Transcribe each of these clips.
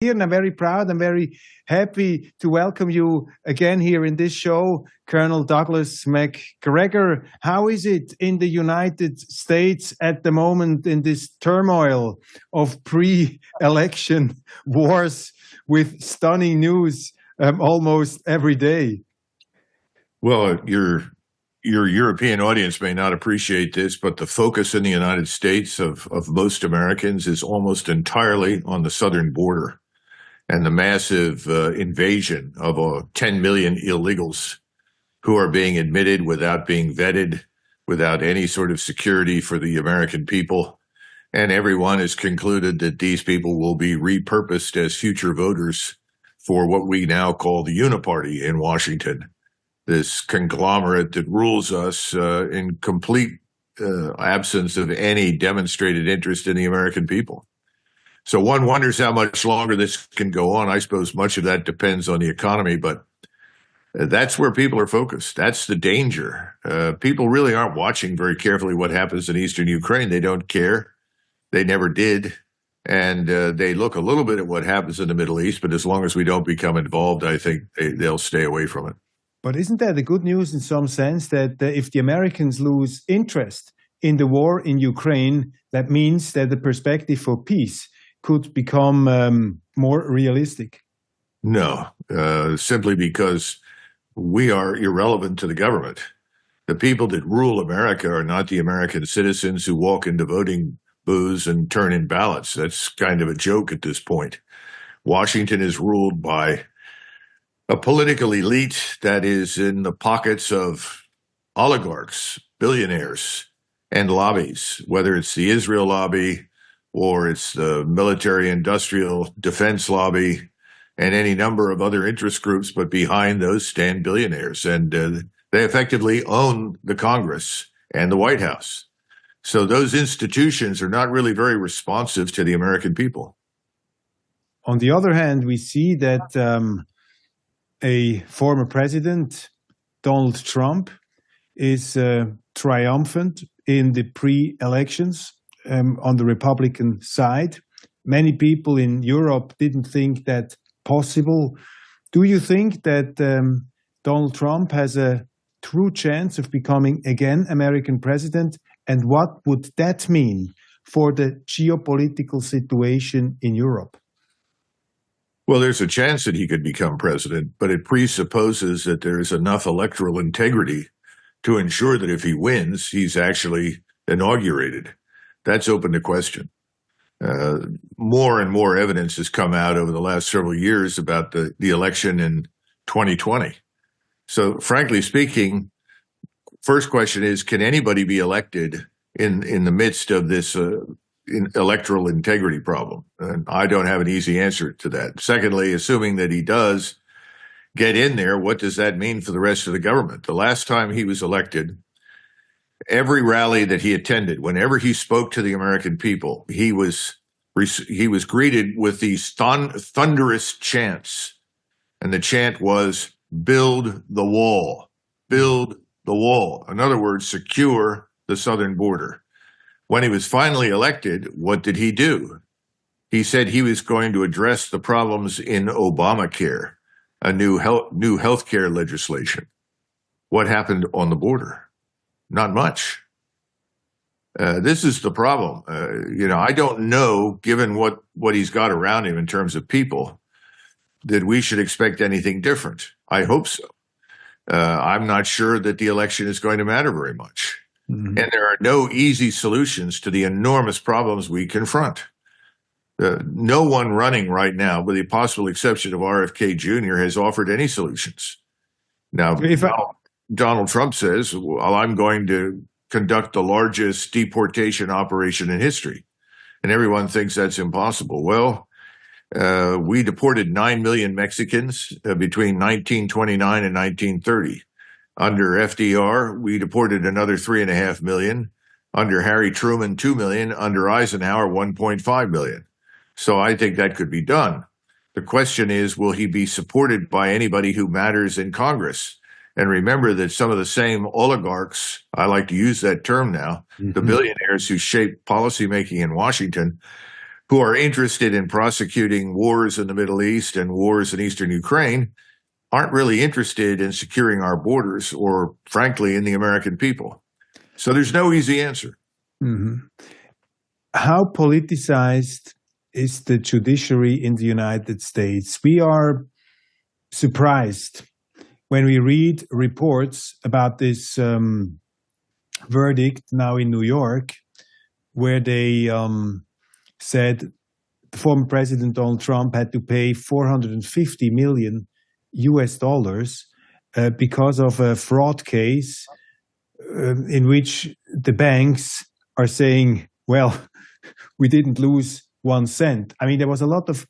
here, and I'm very proud. I'm very happy to welcome you again here in this show, Colonel Douglas Macgregor. How is it in the United States at the moment in this turmoil of pre-election wars with stunning news almost every day? Well, your European audience may not appreciate this, but the focus in the United States of most Americans is almost entirely on the southern border and the massive invasion of 10 million illegals who are being admitted without being vetted, without any sort of security for the American people. And everyone has concluded that these people will be repurposed as future voters for what we now call the Uniparty in Washington, this conglomerate that rules us in complete absence of any demonstrated interest in the American people. So one wonders how much longer this can go on. I suppose much of that depends on the economy, but that's where people are focused. That's the danger. People really aren't watching very carefully what happens in eastern Ukraine. They don't care. They never did. And they look a little bit at what happens in the Middle East, but as long as we don't become involved, I think they'll stay away from it. But isn't that the good news in some sense that if the Americans lose interest in the war in Ukraine, that means that the perspective for peace could become more realistic? No, simply because we are irrelevant to the government. The people that rule America are not the American citizens who walk into voting booths and turn in ballots. That's kind of a joke at this point. Washington is ruled by a political elite that is in the pockets of oligarchs, billionaires, and lobbies, whether it's the Israel lobby or it's the military-industrial defense lobby and any number of other interest groups, but behind those stand billionaires. And they effectively own the Congress and the White House. So those institutions are not really very responsive to the American people. On the other hand, we see that a former president, Donald Trump, is triumphant in the pre-elections on the Republican side. Many people in Europe didn't think that possible. Do you think that Donald Trump has a true chance of becoming again American president? And what would that mean for the geopolitical situation in Europe? Well, there's a chance that he could become president, but it presupposes that there's enough electoral integrity to ensure that if he wins, he's actually inaugurated. That's open to question. More and more evidence has come out over the last several years about the election in 2020. So frankly speaking, first question is, can anybody be elected in the midst of this electoral integrity problem? And I don't have an easy answer to that. Secondly, assuming that he does get in there, what does that mean for the rest of the government? The last time he was elected, every rally that he attended, whenever he spoke to the American people, he was greeted with these thunderous chants. And the chant was, build the wall, build the wall. In other words, secure the southern border. When he was finally elected, what did he do? He said he was going to address the problems in Obamacare, a new healthcare legislation. What happened on the border? Not much. This is the problem. I don't know, given what he's got around him in terms of people, that we should expect anything different. I hope so. I'm not sure that the election is going to matter very much. Mm-hmm. And there are no easy solutions to the enormous problems we confront. No one running right now, with the possible exception of RFK Jr., has offered any solutions. Now, Donald Trump says, well, I'm going to conduct the largest deportation operation in history. And everyone thinks that's impossible. Well, we deported 9 million Mexicans between 1929 and 1930. Under FDR, we deported another 3.5 million. Under Harry Truman, 2 million. Under Eisenhower, 1.5 million. So I think that could be done. The question is, will he be supported by anybody who matters in Congress? And remember that some of the same oligarchs, I like to use that term now, the billionaires who shape policymaking in Washington, who are interested in prosecuting wars in the Middle East and wars in eastern Ukraine aren't really interested in securing our borders or, frankly, in the American people. So there's no easy answer. Mm-hmm. How politicized is the judiciary in the United States? We are surprised when we read reports about this verdict now in New York, where they said the former President Donald Trump had to pay $450 million because of a fraud case in which the banks are saying, well, we didn't lose 1 cent. I mean, there was a lot of,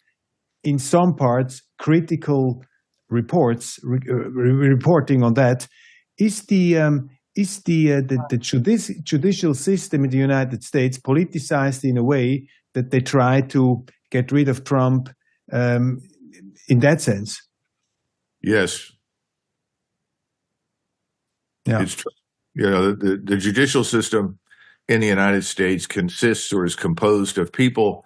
in some parts, critical reports reporting on that. Is the judicial system in the United States politicized in a way that they try to get rid of Trump in that sense? Yes. Yeah. It's true. You know, the judicial system in the United States consists or is composed of people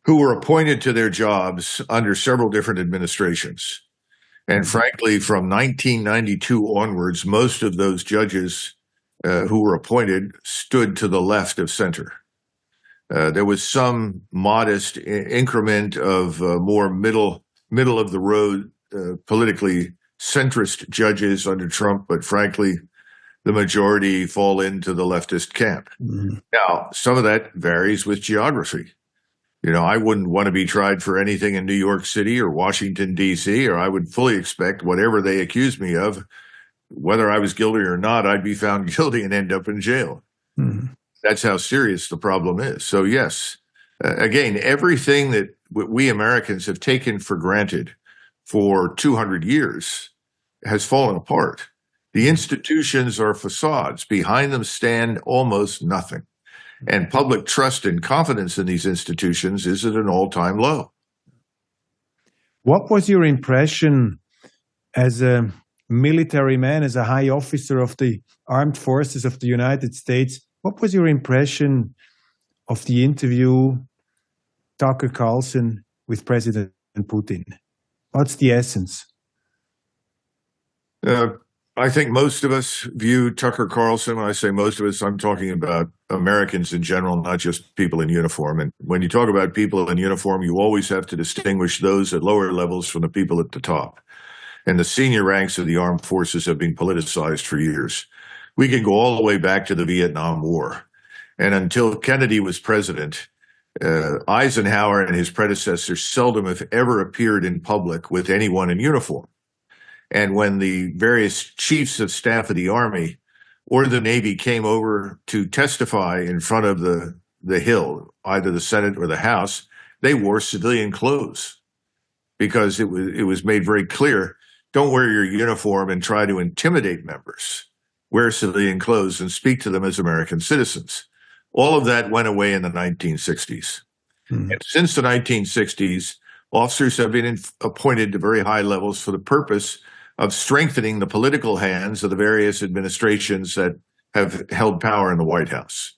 who were appointed to their jobs under several different administrations. And frankly, from 1992 onwards, most of those judges who were appointed stood to the left of center. There was some modest increment of more middle of the road, politically centrist judges under Trump, but frankly, the majority fall into the leftist camp. Mm-hmm. Now, some of that varies with geography. You know, I wouldn't want to be tried for anything in New York City or Washington, D.C., or I would fully expect whatever they accuse me of, whether I was guilty or not, I'd be found guilty and end up in jail. Mm-hmm. That's how serious the problem is. So, yes, again, everything that we Americans have taken for granted for 200 years has fallen apart. The institutions are facades. Behind them stand almost nothing. And public trust and confidence in these institutions is at an all-time low. What was your impression as a military man, as a high officer of the armed forces of the United States? What was your impression of the interview, Tucker Carlson with President Putin? What's the essence? I think most of us view Tucker Carlson. When I say most of us, I'm talking about Americans in general, not just people in uniform. And when you talk about people in uniform, you always have to distinguish those at lower levels from the people at the top. And the senior ranks of the armed forces have been politicized for years. We can go all the way back to the Vietnam War. And until Kennedy was president, Eisenhower and his predecessors seldom, if ever, appeared in public with anyone in uniform. And when the various chiefs of staff of the Army or the Navy came over to testify in front of the Hill, either the Senate or the House, they wore civilian clothes because it was made very clear, don't wear your uniform and try to intimidate members. Wear civilian clothes and speak to them as American citizens. All of that went away in the 1960s. Mm-hmm. And since the 1960s, officers have been appointed to very high levels for the purpose of strengthening the political hands of the various administrations that have held power in the White House.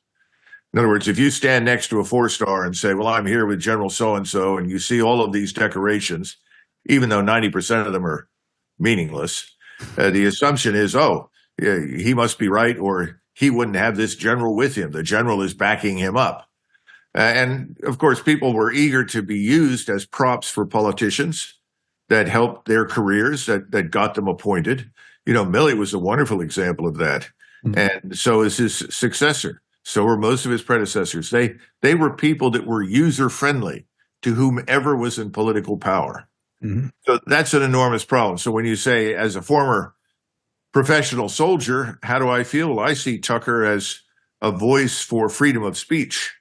In other words, if you stand next to a four-star and say, well, I'm here with General so-and-so, and you see all of these decorations, even though 90% of them are meaningless, the assumption is, oh, yeah, he must be right, or he wouldn't have this general with him. The general is backing him up. And, of course, people were eager to be used as props for politicians that helped their careers, that got them appointed. You know, Milley was a wonderful example of that. Mm-hmm. And so is his successor. So were most of his predecessors. They were people that were user-friendly to whomever was in political power. Mm-hmm. So that's an enormous problem. So when you say, as a former professional soldier, how do I feel? Well, I see Tucker as a voice for freedom of speech,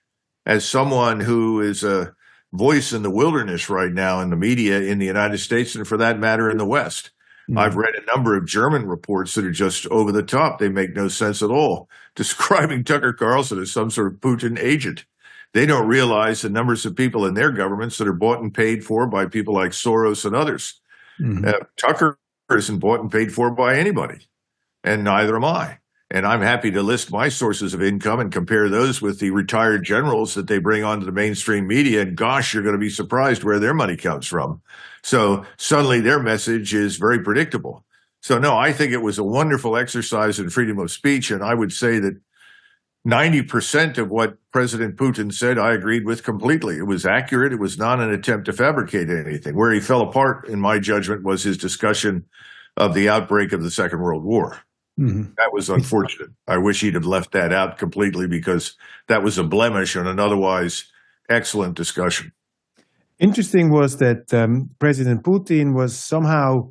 as someone who is a voice in the wilderness right now in the media in the United States, and for that matter, in the West. Mm-hmm. I've read a number of German reports that are just over the top. They make no sense at all, describing Tucker Carlson as some sort of Putin agent. They don't realize the numbers of people in their governments that are bought and paid for by people like Soros and others. Mm-hmm. Tucker isn't bought and paid for by anybody, and neither am I. And I'm happy to list my sources of income and compare those with the retired generals that they bring onto the mainstream media. And gosh, you're going to be surprised where their money comes from. So suddenly their message is very predictable. So no, I think it was a wonderful exercise in freedom of speech. And I would say that 90% of what President Putin said, I agreed with completely. It was accurate. It was not an attempt to fabricate anything. Where he fell apart, in my judgment, was his discussion of the outbreak of the Second World War. Mm-hmm. That was unfortunate. I wish he'd have left that out completely, because that was a blemish on an otherwise excellent discussion. Interesting was that President Putin was somehow,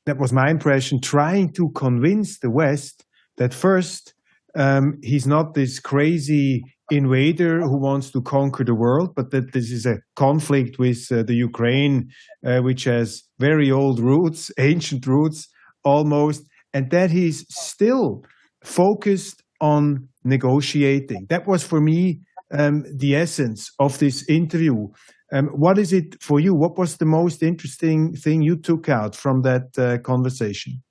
that was my impression, trying to convince the West that first, he's not this crazy invader who wants to conquer the world, but that this is a conflict with the Ukraine, which has very old roots, ancient roots almost, and that he's still focused on negotiating. That was for me the essence of this interview. What is it for you? What was the most interesting thing you took out from that conversation?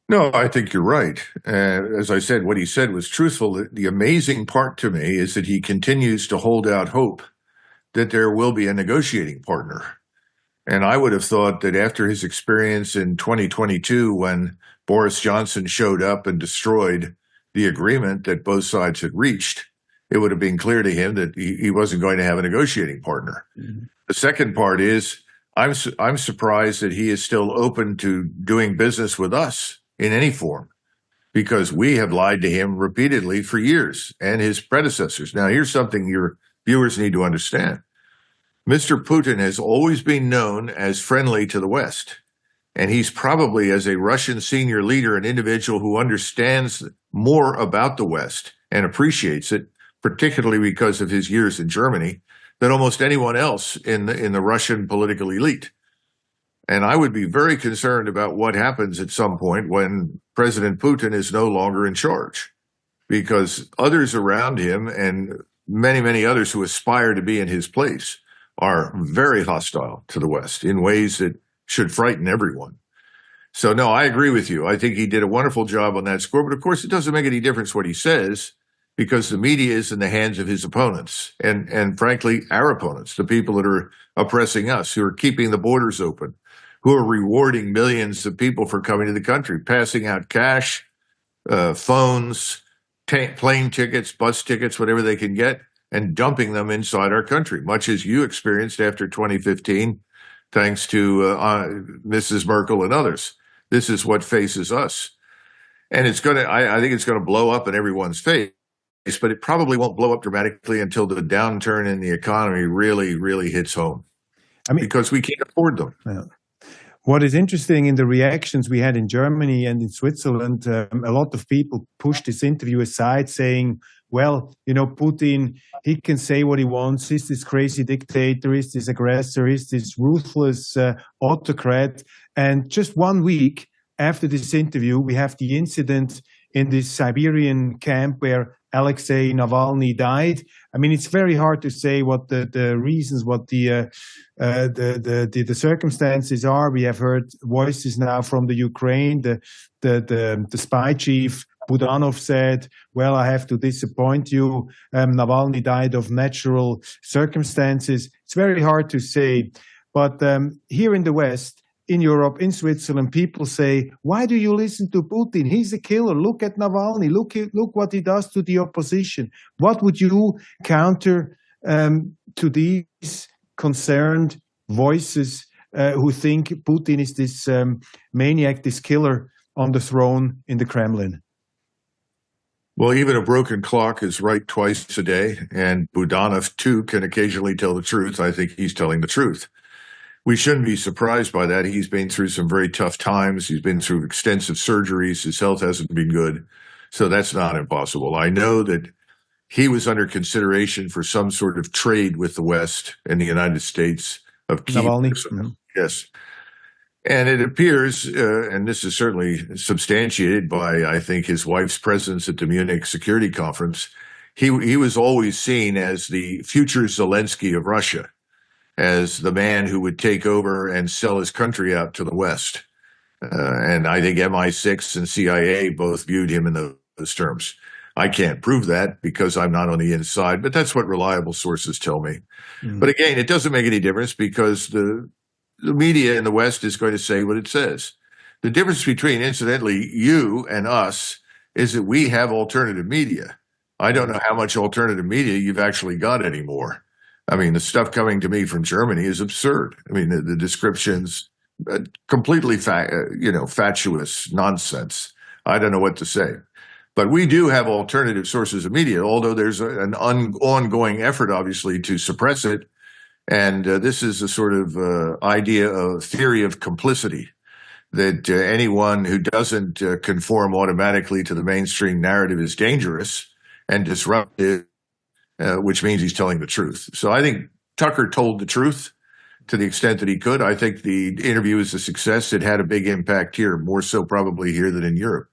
No, I think you're right. As I said, what he said was truthful. The amazing part to me is that he continues to hold out hope that there will be a negotiating partner. And I would have thought that after his experience in 2022, when Boris Johnson showed up and destroyed the agreement that both sides had reached, it would have been clear to him that he wasn't going to have a negotiating partner. Mm-hmm. The second part is I'm surprised that he is still open to doing business with us in any form, because we have lied to him repeatedly for years, and his predecessors. Now, here's something your viewers need to understand. Mr. Putin has always been known as friendly to the West, and he's probably, as a Russian senior leader, an individual who understands more about the West and appreciates it, particularly because of his years in Germany, than almost anyone else in the Russian political elite. And I would be very concerned about what happens at some point when President Putin is no longer in charge, because others around him and many, many others who aspire to be in his place are very hostile to the West in ways that should frighten everyone. So, no, I agree with you. I think he did a wonderful job on that score. But, of course, it doesn't make any difference what he says, because the media is in the hands of his opponents and frankly, our opponents, the people that are oppressing us, who are keeping the borders open, who are rewarding millions of people for coming to the country, passing out cash, phones, plane tickets, bus tickets, whatever they can get, and dumping them inside our country, much as you experienced after 2015, thanks to Mrs. Merkel and others. This is what faces us. And it's going to, I think it's going to blow up in everyone's face, but it probably won't blow up dramatically until the downturn in the economy really, really hits home. I mean, because we can't afford them. Yeah. What is interesting in the reactions we had in Germany and in Switzerland, a lot of people pushed this interview aside, saying, well, you know, Putin, he can say what he wants. He's this crazy dictator, he's this aggressor, he's this ruthless autocrat. And just 1 week after this interview, we have the incident in this Siberian camp where Alexei Navalny died. I mean, it's very hard to say what the reasons, what the circumstances are. We have heard voices now from the Ukraine. The spy chief Budanov said, "Well, I have to disappoint you. Navalny died of natural circumstances." It's very hard to say, but here in the West, in Europe, in Switzerland, people say, why do you listen to Putin? He's a killer. Look at Navalny. Look what he does to the opposition. What would you counter to these concerned voices who think Putin is this maniac, this killer on the throne in the Kremlin? Well, even a broken clock is right twice a day, and Budanov, too, can occasionally tell the truth. I think he's telling the truth. We shouldn't be surprised by that. He's been through some very tough times. He's been through extensive surgeries. His health hasn't been good. So that's not impossible. I know that he was under consideration for some sort of trade with the West and the United States of key. Navalny. Yes. And it appears, and this is certainly substantiated by, I think, his wife's presence at the Munich Security Conference, he was always seen as the future Zelensky of Russia, as the man who would take over and sell his country out to the West. And I think MI6 and CIA both viewed him in those terms. I can't prove that because I'm not on the inside, but that's what reliable sources tell me. But again, it doesn't make any difference because the media in the West is going to say what it says. The difference between, incidentally, you and us is that we have alternative media. I don't know how much alternative media you've actually got anymore. I mean, the stuff coming to me from Germany is absurd. I mean, the descriptions, completely fatuous nonsense. I don't know what to say. But we do have alternative sources of media, although there's an ongoing effort, obviously, to suppress it. And this is a sort of idea of theory of complicity, that anyone who doesn't conform automatically to the mainstream narrative is dangerous and disruptive, which means he's telling the truth. So I think Tucker told the truth to the extent that he could. I think the interview is a success. It had a big impact here, more so probably here than in Europe.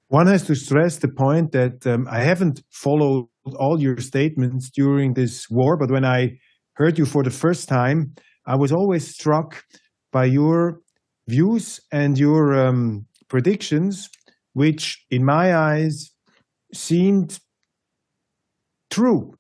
One has to stress the point that I haven't followed all your statements during this war, but when I heard you for the first time, I was always struck by your views and your predictions, which in my eyes seemed true.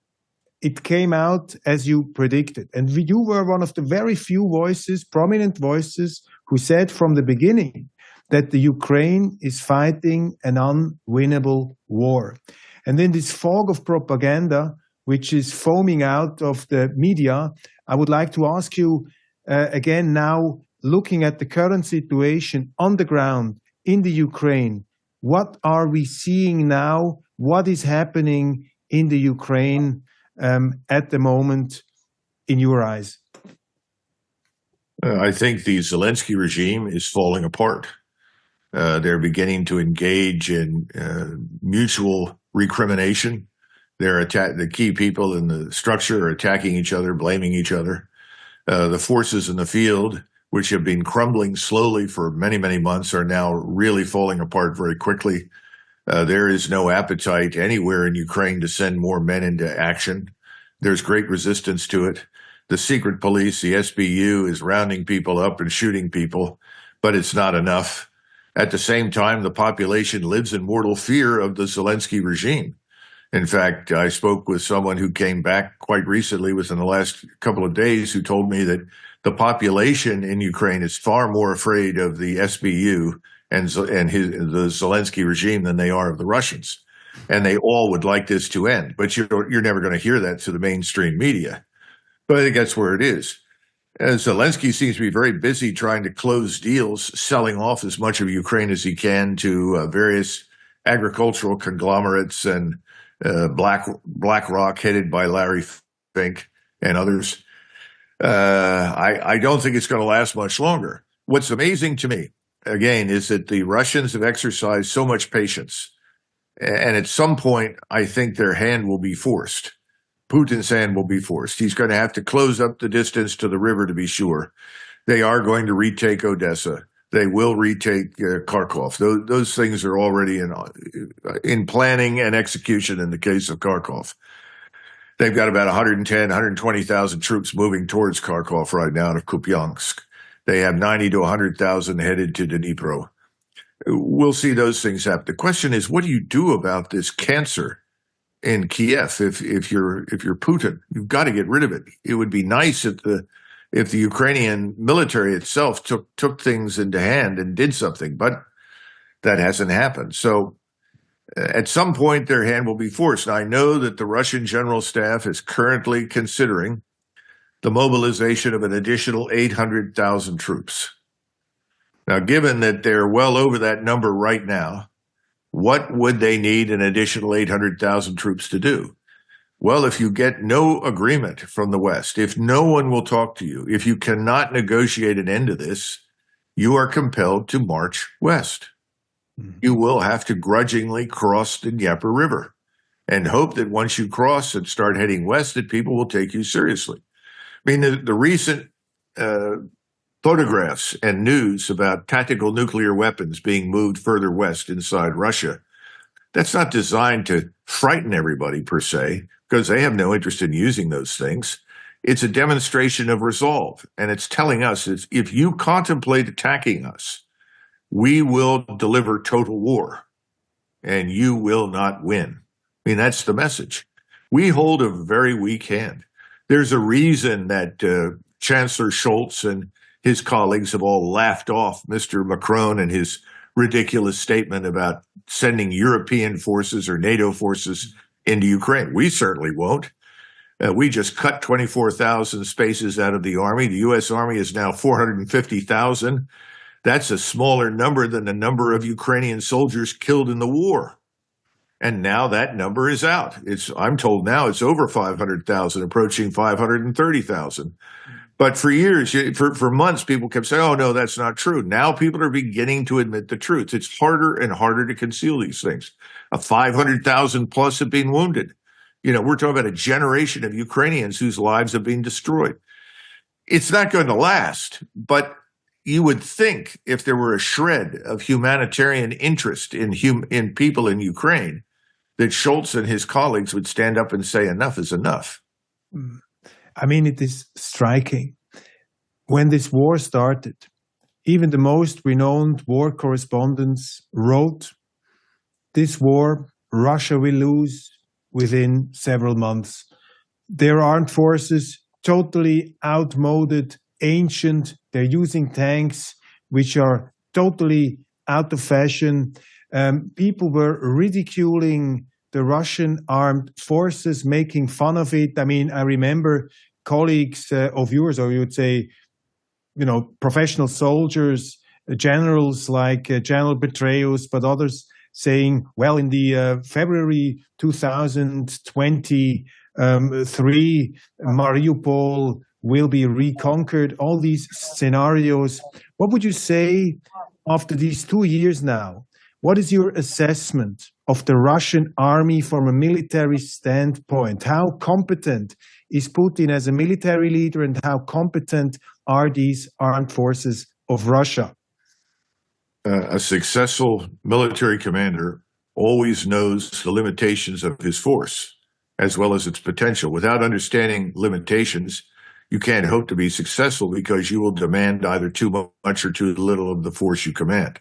It came out as you predicted. And you were one of the very few voices, prominent voices, who said from the beginning that the Ukraine is fighting an unwinnable war. And in this fog of propaganda, which is foaming out of the media, I would like to ask you again now, looking at the current situation on the ground in the Ukraine, what are we seeing now? What is happening in the Ukraine at the moment in your eyes? I think the Zelensky regime is falling apart. They're beginning to engage in mutual recrimination. The key people in the structure are attacking each other, blaming each other. The forces in the field, which have been crumbling slowly for many, many months, are now really falling apart very quickly. There is no appetite anywhere in Ukraine to send more men into action. There's great resistance to it. The secret police, the SBU, is rounding people up and shooting people, but it's not enough. At the same time, the population lives in mortal fear of the Zelensky regime. In fact, I spoke with someone who came back quite recently, within the last couple of days, who told me that the population in Ukraine is far more afraid of the SBU and the Zelensky regime than they are of the Russians. And they all would like this to end. But you're never going to hear that through the mainstream media. But I think that's where it is. And Zelensky seems to be very busy trying to close deals, selling off as much of Ukraine as he can to various agricultural conglomerates and BlackRock, headed by Larry Fink and others. I don't think it's going to last much longer. What's amazing to me, again, is that the Russians have exercised so much patience. And at some point, I think their hand will be forced. Putin's hand will be forced. He's going to have to close up the distance to the river to be sure. They are going to retake Odessa. They will retake Kharkov. Those things are already in planning and execution in the case of Kharkov. They've got about 110, 120,000 troops moving towards Kharkov right now out of Kupiansk. They have 90 to 100,000 headed to Dnipro. We'll see those things happen. The question is, what do you do about this cancer in Kiev if you're Putin? You've got to get rid of it. It would be nice if the Ukrainian military itself took things into hand and did something, but that hasn't happened. So at some point, their hand will be forced. Now, I know that the Russian General Staff is currently considering the mobilization of an additional 800,000 troops. Now, given that they're well over that number right now, what would they need an additional 800,000 troops to do? Well, if you get no agreement from the West, if no one will talk to you, if you cannot negotiate an end to this, you are compelled to march west. You will have to grudgingly cross the Dnieper River and hope that once you cross and start heading west, that people will take you seriously. I mean, the recent photographs and news about tactical nuclear weapons being moved further west inside Russia, that's not designed to frighten everybody per se, because they have no interest in using those things. It's a demonstration of resolve. And it's telling us that if you contemplate attacking us, we will deliver total war. and you will not win. I mean, that's the message. We hold a very weak hand. There's a reason that Chancellor Scholz and his colleagues have all laughed off Mr. Macron and his ridiculous statement about sending European forces or NATO forces into Ukraine. We certainly won't. We just cut 24,000 spaces out of the Army. The U.S. Army is now 450,000. That's a smaller number than the number of Ukrainian soldiers killed in the war. And now that number is out. I'm told now it's over 500,000, approaching 530,000. But for years, for months, people kept saying, oh, no, that's not true. Now people are beginning to admit the truth. It's harder and harder to conceal these things. 500,000 plus have been wounded. We're talking about a generation of Ukrainians whose lives have been destroyed. It's not going to last, but you would think if there were a shred of humanitarian interest in people in Ukraine, that Scholz and his colleagues would stand up and say enough is enough. I mean, it is striking. When this war started, even the most renowned war correspondents wrote, this war, Russia will lose within several months. Their armed forces, totally outmoded, ancient. They're using tanks which are totally out of fashion. People were ridiculing the Russian armed forces, making fun of it. I mean, I remember colleagues of yours, or you would say, professional soldiers, generals like General Petraeus, but others saying, well, in the February 2023, Mariupol will be reconquered, all these scenarios. What would you say after these 2 years now? What is your assessment of the Russian army from a military standpoint? How competent is Putin as a military leader, and how competent are these armed forces of Russia? A successful military commander always knows the limitations of his force as well as its potential. Without understanding limitations, you can't hope to be successful because you will demand either too much or too little of the force you command.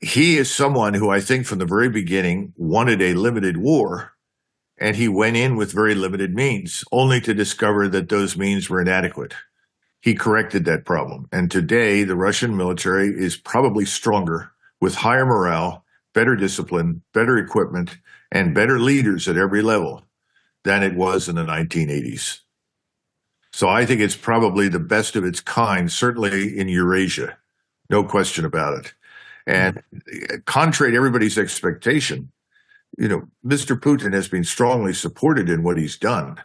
He is someone who I think from the very beginning wanted a limited war, and he went in with very limited means, only to discover that those means were inadequate. He corrected that problem. And today, the Russian military is probably stronger, with higher morale, better discipline, better equipment, and better leaders at every level than it was in the 1980s. So I think it's probably the best of its kind, certainly in Eurasia. No question about it. And contrary to everybody's expectation, Mr. Putin has been strongly supported in what he's done.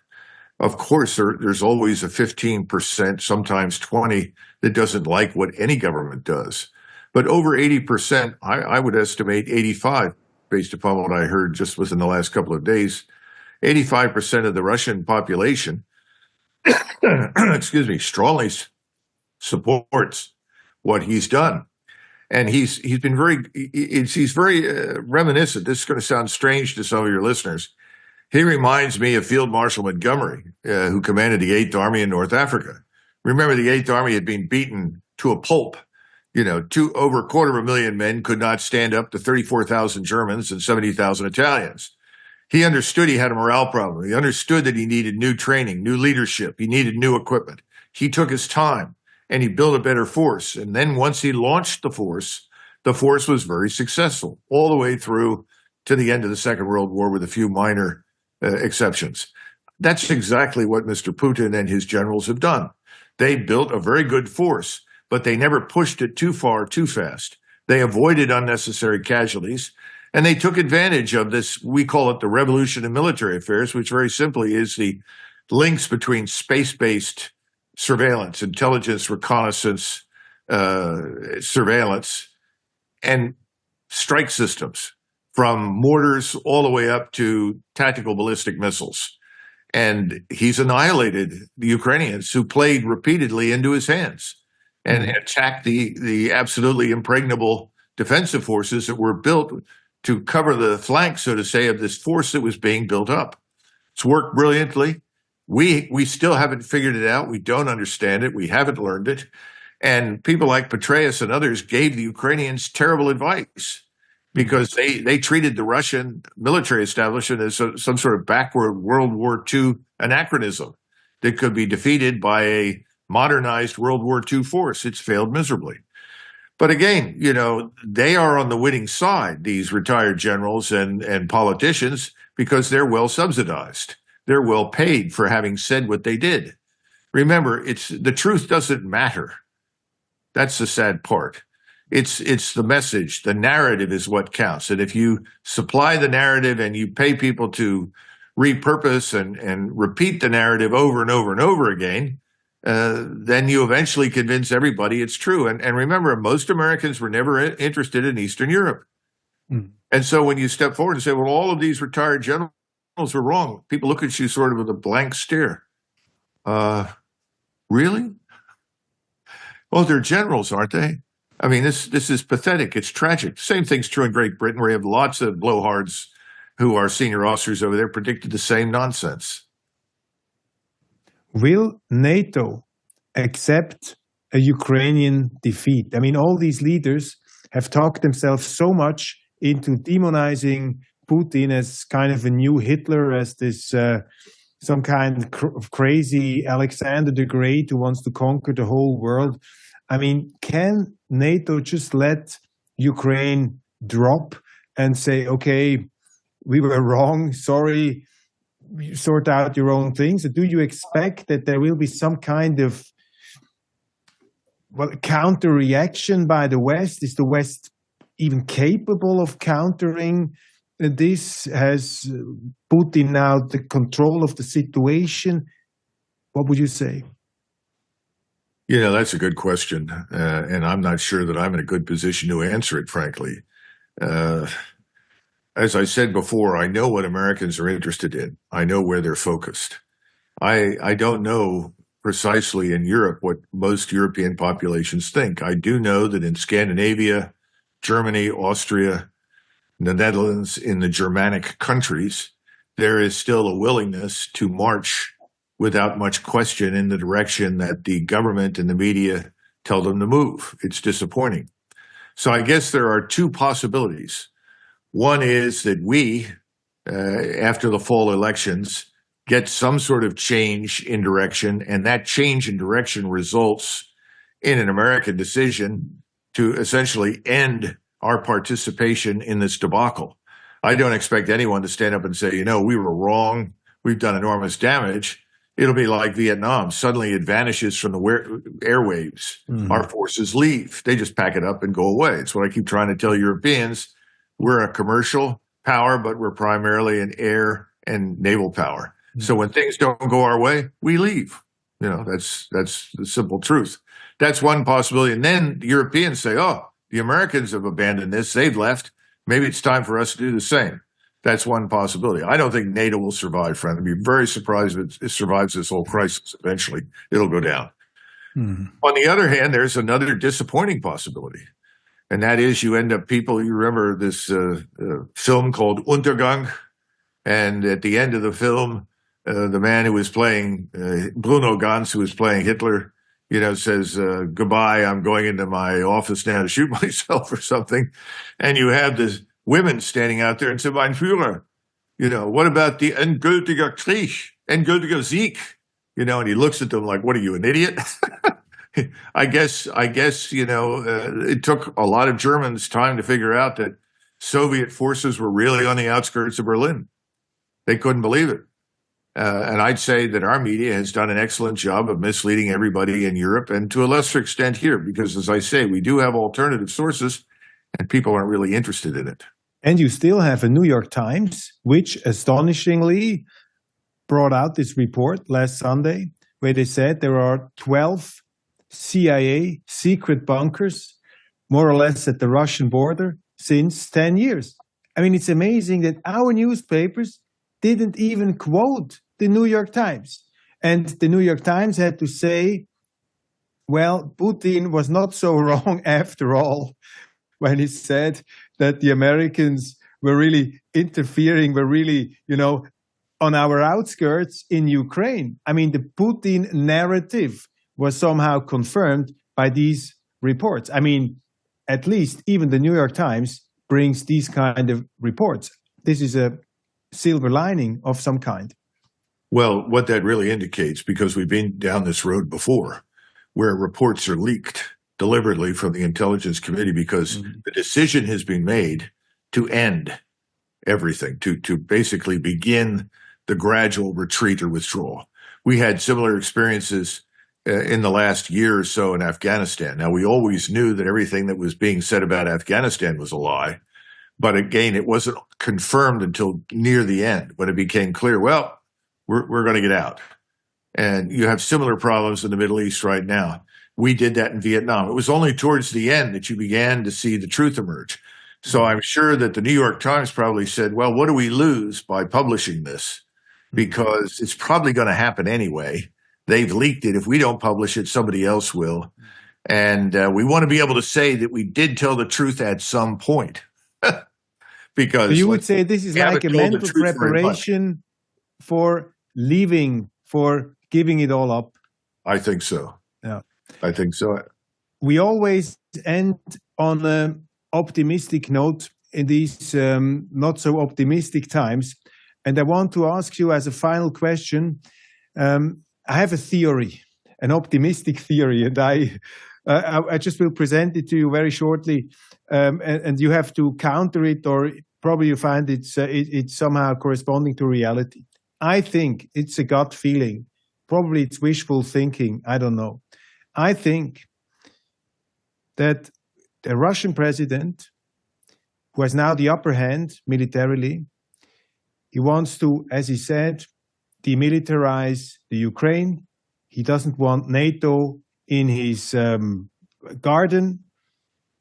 Of course, there's always a 15%, sometimes 20%, that doesn't like what any government does. But over 80%, I would estimate 85%, based upon what I heard just within the last couple of days, 85% of the Russian population, strongly supports what he's done. And he's been very reminiscent. This is going to sound strange to some of your listeners. He reminds me of Field Marshal Montgomery, who commanded the 8th Army in North Africa. Remember, the 8th Army had been beaten to a pulp. Over 250,000 men could not stand up to 34,000 Germans and 70,000 Italians. He understood he had a morale problem. He understood that he needed new training, new leadership. He needed new equipment. He took his time, and he built a better force. And then once he launched the force was very successful all the way through to the end of the Second World War with a few minor exceptions. That's exactly what Mr. Putin and his generals have done. They built a very good force, but they never pushed it too far, too fast. They avoided unnecessary casualties, and they took advantage of this. We call it the revolution in military affairs, which very simply is the links between space-based surveillance, intelligence, reconnaissance, surveillance, and strike systems, from mortars all the way up to tactical ballistic missiles. And he's annihilated the Ukrainians who played repeatedly into his hands and attacked the absolutely impregnable defensive forces that were built to cover the flanks, so to say, of this force that was being built up. It's worked brilliantly. We still haven't figured it out. We don't understand it. We haven't learned it. And people like Petraeus and others gave the Ukrainians terrible advice. because they treated the Russian military establishment as some sort of backward World War II anachronism that could be defeated by a modernized World War II force. It's failed miserably. But again, they are on the winning side, these retired generals and politicians, because they're well subsidized. They're well paid for having said what they did. Remember, the truth doesn't matter. That's the sad part. It's the message. The narrative is what counts. And if you supply the narrative and you pay people to repurpose and repeat the narrative over and over and over again, then you eventually convince everybody it's true. And remember, most Americans were never interested in Eastern Europe. And so when you step forward and say, well, all of these retired generals were wrong, people look at you sort of with a blank stare. Really? Well, they're generals, aren't they? I mean, this is pathetic. It's tragic. Same thing's true in Great Britain, where you have lots of blowhards who are senior officers over there predicted the same nonsense. Will NATO accept a Ukrainian defeat? I mean, all these leaders have talked themselves so much into demonizing Putin as kind of a new Hitler, as this some kind of crazy Alexander the Great who wants to conquer the whole world. I mean, can NATO just let Ukraine drop and say, okay, we were wrong, sorry, sort out your own things? Or do you expect that there will be some kind of counter reaction by the West? Is the West even capable of countering this? Has Putin now the control of the situation? What would you say? That's a good question. And I'm not sure that I'm in a good position to answer it, frankly. As I said before, I know what Americans are interested in. I know where they're focused. I don't know precisely in Europe what most European populations think. I do know that in Scandinavia, Germany, Austria, the Netherlands, in the Germanic countries, there is still a willingness to march without much question in the direction that the government and the media tell them to move. It's disappointing. So I guess there are two possibilities. One is that we, after the fall elections, get some sort of change in direction, and that change in direction results in an American decision to essentially end our participation in this debacle. I don't expect anyone to stand up and say, we were wrong, we've done enormous damage. It'll be like Vietnam. Suddenly it vanishes from the airwaves. Our forces leave. They just pack it up and go away. It's what I keep trying to tell Europeans. We're a commercial power, but we're primarily an air and naval power. So when things don't go our way, we leave. That's the simple truth. That's one possibility. And then the Europeans say, oh, the Americans have abandoned this. They've left. Maybe it's time for us to do the same. That's one possibility. I don't think NATO will survive, friend. I'd be very surprised if it survives this whole crisis. Eventually, it'll go down. On the other hand, there's another disappointing possibility. And that is you end up you remember this film called Untergang. And at the end of the film, the man who was playing, Bruno Ganz, who was playing Hitler, says, goodbye, I'm going into my office now to shoot myself or something. And you have this women standing out there and say, Mein Führer, what about the endgültiger Krieg, endgültiger Sieg? And he looks at them like, what are you, an idiot? I guess, it took a lot of Germans time to figure out that Soviet forces were really on the outskirts of Berlin. They couldn't believe it. And I'd say that our media has done an excellent job of misleading everybody in Europe and to a lesser extent here, because as I say, we do have alternative sources and people aren't really interested in it. And you still have a New York Times, which astonishingly brought out this report last Sunday, where they said there are 12 CIA secret bunkers, more or less at the Russian border, since 10 years. I mean, it's amazing that our newspapers didn't even quote the New York Times. And the New York Times had to say, well, Putin was not so wrong after all, when he said that the Americans were really interfering, were really, on our outskirts in Ukraine. I mean, the Putin narrative was somehow confirmed by these reports. I mean, at least even the New York Times brings these kind of reports. This is a silver lining of some kind. Well, what that really indicates, because we've been down this road before, where reports are leaked deliberately from the intelligence committee because the decision has been made to end everything, to basically begin the gradual retreat or withdrawal. We had similar experiences in the last year or so in Afghanistan. Now, we always knew that everything that was being said about Afghanistan was a lie. But again, it wasn't confirmed until near the end when it became clear, well, we're going to get out. And you have similar problems in the Middle East right now. We did that in Vietnam. It was only towards the end that you began to see the truth emerge. So I'm sure that the New York Times probably said, well, what do we lose by publishing this? Because it's probably going to happen anyway. They've leaked it. If we don't publish it, somebody else will. And we want to be able to say that we did tell the truth at some point. Because so you would say this is like a mental preparation for leaving, for giving it all up? I think so. Yeah. I think so. We always end on an optimistic note in these not so optimistic times. And I want to ask you as a final question, I have a theory, an optimistic theory, and I just will present it to you very shortly, and you have to counter it, or probably you find it's somehow corresponding to reality. I think it's a gut feeling. Probably it's wishful thinking. I don't know. I think that the Russian president, who has now the upper hand militarily, he wants to, as he said, demilitarize the Ukraine. He doesn't want NATO in his garden.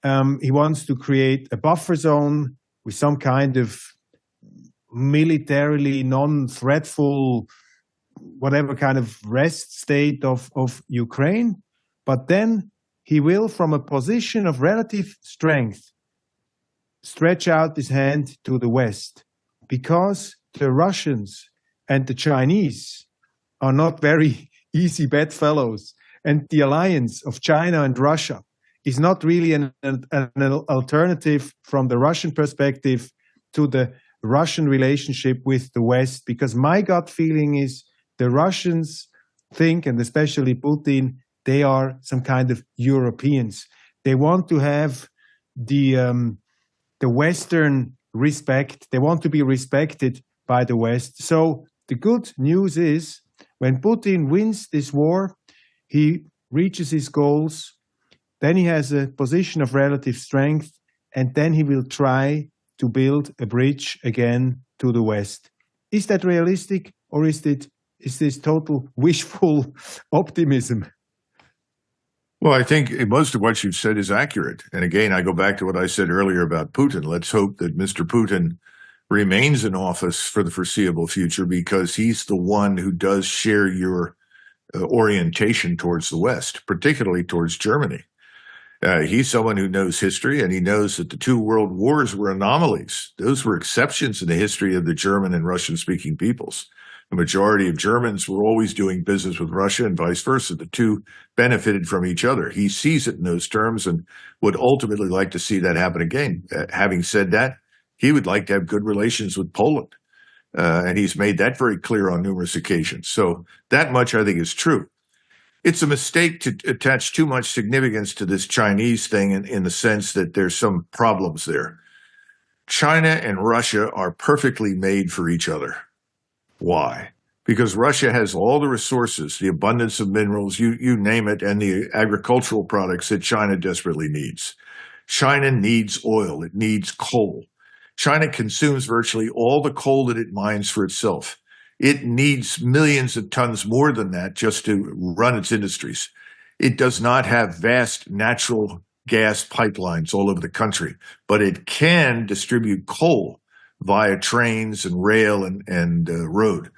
He wants to create a buffer zone with some kind of militarily non-threatful, whatever kind of rest state of Ukraine. But then he will, from a position of relative strength, stretch out his hand to the West, because the Russians and the Chinese are not very easy bedfellows. And the alliance of China and Russia is not really an alternative from the Russian perspective to the Russian relationship with the West, because my gut feeling is the Russians think, and especially Putin, they are some kind of Europeans. They want to have the Western respect. They want to be respected by the West. So the good news is, when Putin wins this war, he reaches his goals, then he has a position of relative strength, and then he will try to build a bridge again to the West. Is that realistic, or is this total wishful optimism? Well, I think most of what you've said is accurate. And again, I go back to what I said earlier about Putin. Let's hope that Mr. Putin remains in office for the foreseeable future, because he's the one who does share your orientation towards the West, particularly towards Germany. He's someone who knows history, and he knows that the two world wars were anomalies. Those were exceptions in the history of the German and Russian-speaking peoples. The majority of Germans were always doing business with Russia and vice versa. The two benefited from each other. He sees it in those terms and would ultimately like to see that happen again. Having said that, he would like to have good relations with Poland. And he's made that very clear on numerous occasions. So that much, I think, is true. It's a mistake to attach too much significance to this Chinese thing in the sense that there's some problems there. China and Russia are perfectly made for each other. Why? Because Russia has all the resources, the abundance of minerals, you name it, and the agricultural products that China desperately needs. China needs oil. It needs coal. China consumes virtually all the coal that it mines for itself. It needs millions of tons more than that just to run its industries. It does not have vast natural gas pipelines all over the country, but it can distribute coal via trains and rail and road.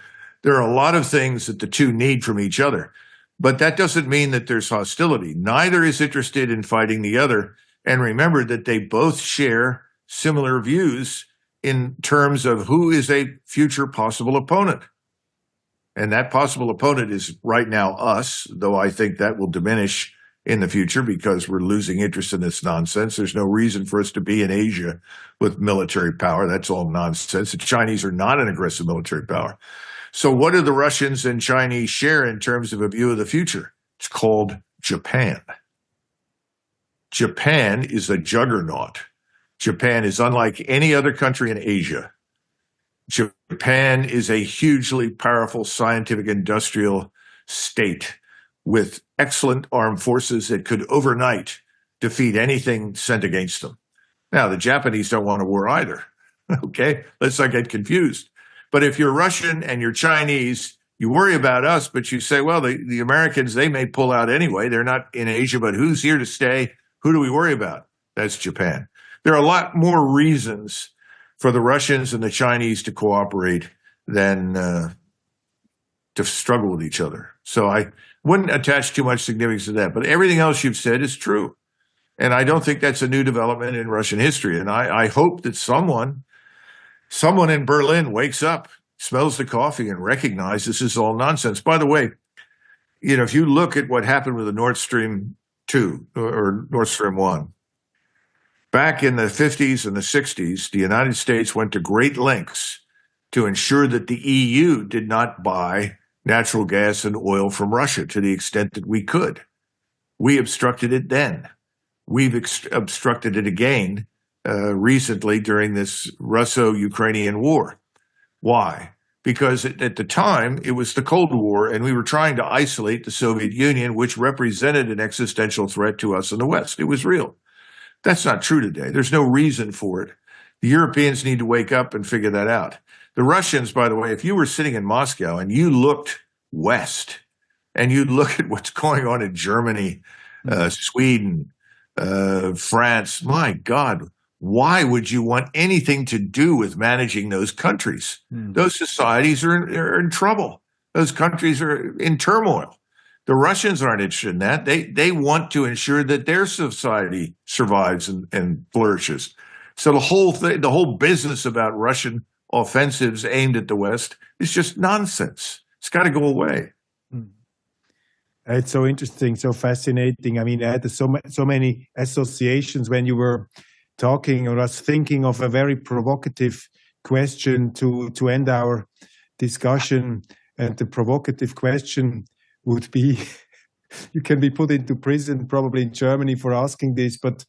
There are a lot of things that the two need from each other, but that doesn't mean that there's hostility. Neither is interested in fighting the other. And remember that they both share similar views in terms of who is a future possible opponent. And that possible opponent is right now us, though I think that will diminish in the future because we're losing interest in this nonsense. There's no reason for us to be in Asia with military power. That's all nonsense. The Chinese are not an aggressive military power. So what do the Russians and Chinese share in terms of a view of the future? It's called Japan. Japan is a juggernaut. Japan is unlike any other country in Asia. Japan is a hugely powerful scientific industrial state with excellent armed forces that could overnight defeat anything sent against them. Now, the Japanese don't want a war either. Okay, let's not get confused. But if you're Russian and you're Chinese, you worry about us, but you say, well, the Americans, they may pull out anyway. They're not in Asia, but who's here to stay? Who do we worry about? That's Japan. There are a lot more reasons for the Russians and the Chinese to cooperate than to struggle with each other. So I wouldn't attach too much significance to that. But everything else you've said is true. And I don't think that's a new development in Russian history. And I hope that someone in Berlin wakes up, smells the coffee, and recognizes this is all nonsense. By the way, if you look at what happened with the Nord Stream 2 or Nord Stream 1, back in the 50s and the 60s, the United States went to great lengths to ensure that the EU did not buy natural gas and oil from Russia to the extent that we could. We obstructed it then. We've obstructed it again recently during this Russo-Ukrainian war. Why? Because at the time, it was the Cold War, and we were trying to isolate the Soviet Union, which represented an existential threat to us in the West. It was real. That's not true today. There's no reason for it. The Europeans need to wake up and figure that out. The Russians, by the way, if you were sitting in Moscow and you looked west and you look at what's going on in Germany, Sweden, France, my God, why would you want anything to do with managing those countries? Those societies are in trouble. Those countries are in turmoil. The Russians aren't interested in that. They want to ensure that their society survives and flourishes. So the whole business about Russian offensives aimed at the West is just nonsense. It's got to go away. It's so interesting, so fascinating. I mean, I had so many associations when you were talking, or I was thinking of a very provocative question to end our discussion. And the provocative question would be, you can be put into prison probably in Germany for asking this, but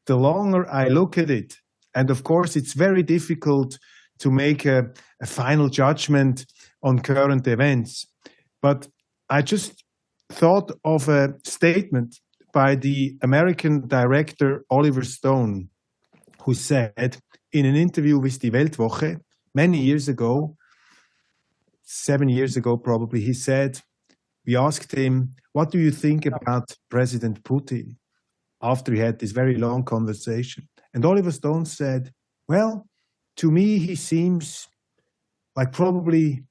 the longer I look at it, and of course it's very difficult to make a final judgment on current events, but I just thought of a statement by the American director Oliver Stone, who said in an interview with the WELTWOCHE many years ago, 7 years ago probably, he said, we asked him, what do you think about President Putin? After he had this very long conversation. And Oliver Stone said, well, to me, he seems like probably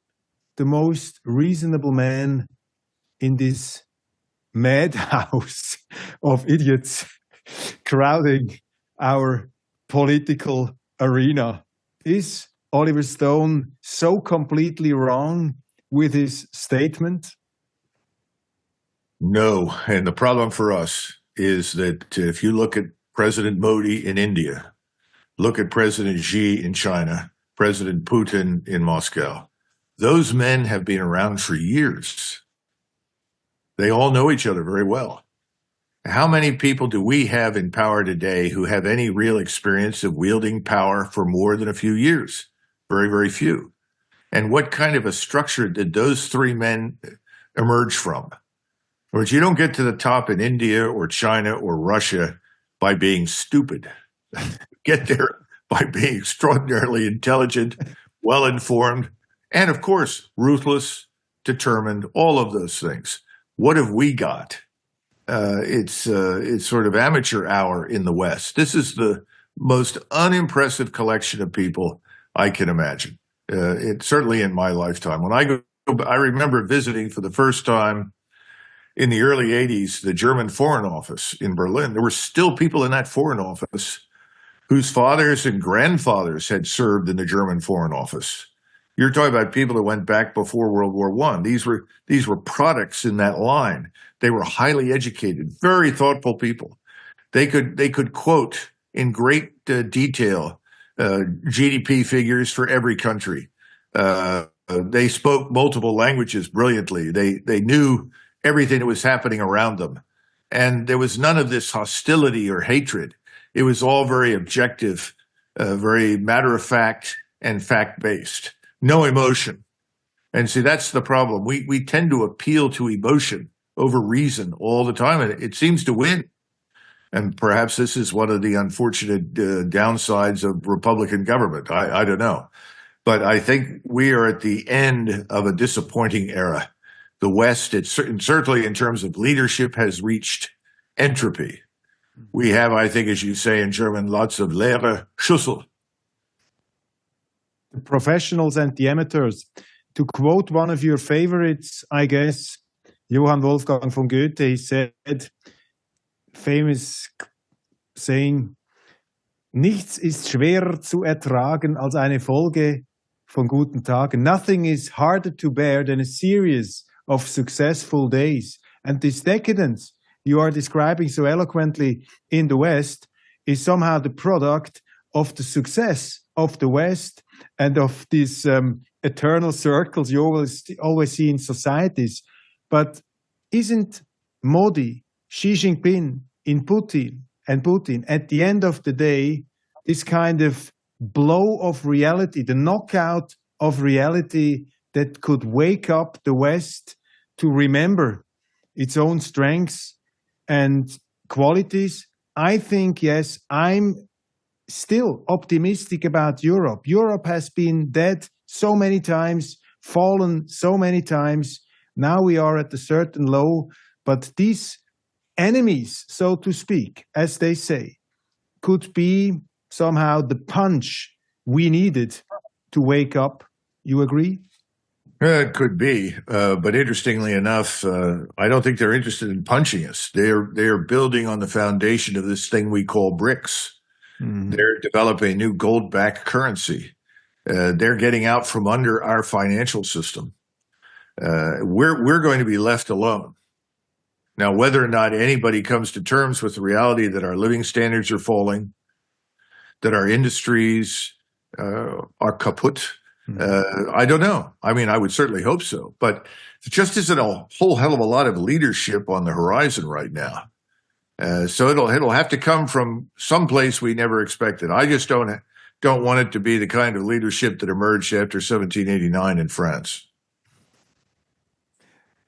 the most reasonable man in this madhouse of idiots crowding our political arena. Is Oliver Stone so completely wrong with his statement? No. And the problem for us is that if you look at President Modi in India, look at President Xi in China, President Putin in Moscow, those men have been around for years. They all know each other very well. How many people do we have in power today who have any real experience of wielding power for more than a few years? Very, very few. And what kind of a structure did those three men emerge from? Whereas you don't get to the top in India or China or Russia by being stupid. Get there by being extraordinarily intelligent, well-informed, and of course, ruthless, determined, all of those things. What have we got? It's sort of amateur hour in the West. This is the most unimpressive collection of people I can imagine. It's certainly in my lifetime. When I remember visiting for the first time in the early 80s, the German Foreign Office in Berlin. There were still people in that Foreign Office whose fathers and grandfathers had served in the German Foreign Office. You're talking about people that went back before World War I. These were products in that line. They were highly educated, very thoughtful people. They could quote in great detail GDP figures for every country. They spoke multiple languages brilliantly. They knew everything that was happening around them. And there was none of this hostility or hatred. It was all very objective, very matter-of-fact and fact-based. No emotion. And see, that's the problem. We tend to appeal to emotion over reason all the time, and it seems to win. And perhaps this is one of the unfortunate downsides of Republican government. I don't know. But I think we are at the end of a disappointing era. The West, certainly in terms of leadership, has reached entropy. We have, I think, as you say in German, lots of leere Schüssel. The professionals and the amateurs. To quote one of your favorites, I guess, Johann Wolfgang von Goethe, he said, famous saying, nichts ist schwerer zu ertragen als eine Folge von guten Tagen. Nothing is harder to bear than a series of successful days. And this decadence you are describing so eloquently in the West is somehow the product of the success of the West and of these eternal circles you always see in societies. But isn't Modi, Xi Jinping, in Putin, at the end of the day, this kind of blow of reality, the knockout of reality that could wake up the West to remember its own strengths and qualities? I think, yes, I'm still optimistic about Europe. Europe has been dead so many times, fallen so many times. Now we are at a certain low, but these enemies, so to speak, as they say, could be somehow the punch we needed to wake up. You agree? It could be, but interestingly enough, I don't think they're interested in punching us. They are building on the foundation of this thing we call BRICS. Mm-hmm. They're developing a new gold-backed currency. They're getting out from under our financial system. We're going to be left alone. Now, whether or not anybody comes to terms with the reality that our living standards are falling, that our industries are kaput, I don't know. I mean, I would certainly hope so. But there just isn't a whole hell of a lot of leadership on the horizon right now. So it'll have to come from someplace we never expected. I just don't want it to be the kind of leadership that emerged after 1789 in France.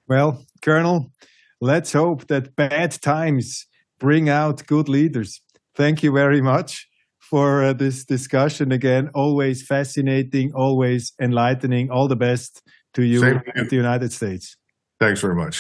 Well, Colonel, let's hope that bad times bring out good leaders. Thank you very much for this discussion. Again, always fascinating, always enlightening. All the best to you and the United States. Thanks very much.